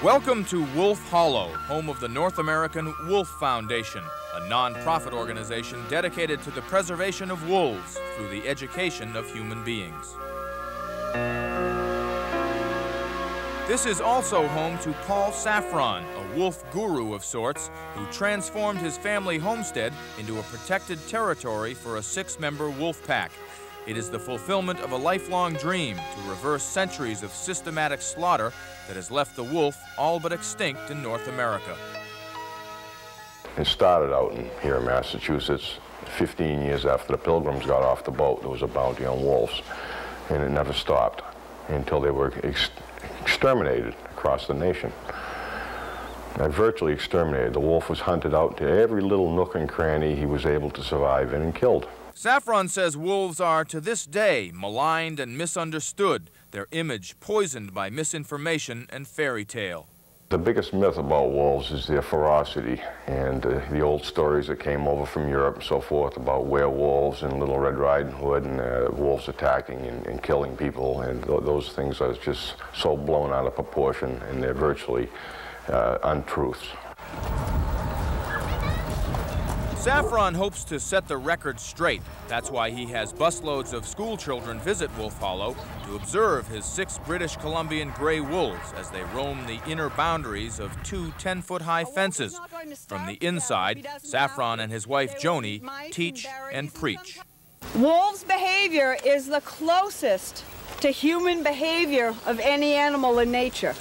Welcome to Wolf Hollow, home of the North American Wolf Foundation, a non-profit organization dedicated to the preservation of wolves through the education of human beings. This is also home to Paul Saffron, a wolf guru of sorts, who transformed his family homestead into a protected territory for a 6-member wolf pack. It is the fulfillment of a lifelong dream to reverse centuries of systematic slaughter that has left the wolf all but extinct in North America. It started out here in Massachusetts. 15 years after the Pilgrims got off the boat, there was a bounty on wolves, and it never stopped until they were exterminated across the nation. Virtually exterminated. The wolf was hunted out to every little nook and cranny he was able to survive in and killed. Saffron says wolves are, to this day, maligned and misunderstood, their image poisoned by misinformation and fairy tale. The biggest myth about wolves is their ferocity, and the old stories that came over from Europe and so forth about werewolves and Little Red Riding Hood and wolves attacking and killing people, and those things are just so blown out of proportion, and they're virtually untruths. Saffron hopes to set the record straight. That's why he has busloads of school children visit Wolf Hollow to observe his 6 British Columbian gray wolves as they roam the inner boundaries of 2 10-foot-high fences. From the inside, Saffron and his wife Joni teach and preach. Wolves' behavior is the closest to human behavior of any animal in nature.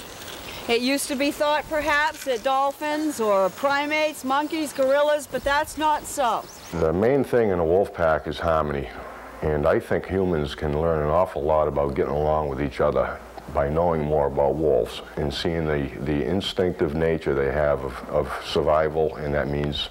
It used to be thought perhaps that dolphins or primates, monkeys, gorillas, but that's not so. The main thing in a wolf pack is harmony, and I think humans can learn an awful lot about getting along with each other by knowing more about wolves and seeing the instinctive nature they have of survival, and that means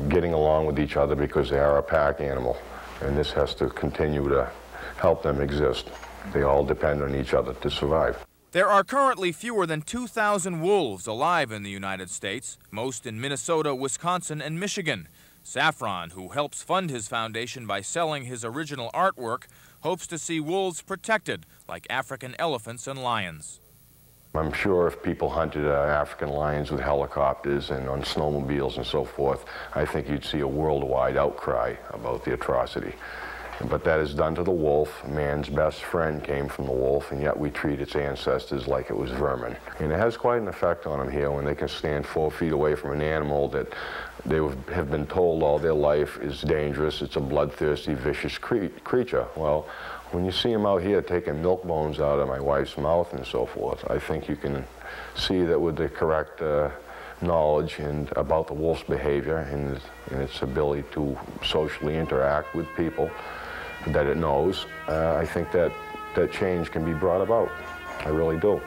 getting along with each other because they are a pack animal, and this has to continue to help them exist. They all depend on each other to survive. There are currently fewer than 2,000 wolves alive in the United States, most in Minnesota, Wisconsin, and Michigan. Saffron, who helps fund his foundation by selling his original artwork, hopes to see wolves protected like African elephants and lions. I'm sure if people hunted African lions with helicopters and on snowmobiles and so forth, I think you'd see a worldwide outcry about the atrocity. But that is done to the wolf. Man's best friend came from the wolf, and yet we treat its ancestors like it was vermin. And it has quite an effect on them here when they can stand 4 feet away from an animal that they have been told all their life is dangerous. It's a bloodthirsty, vicious creature. Well, when you see them out here taking milk bones out of my wife's mouth and so forth, I think you can see that with the correct knowledge and about the wolf's behavior and its ability to socially interact with people that it knows, I think that change can be brought about. I really do.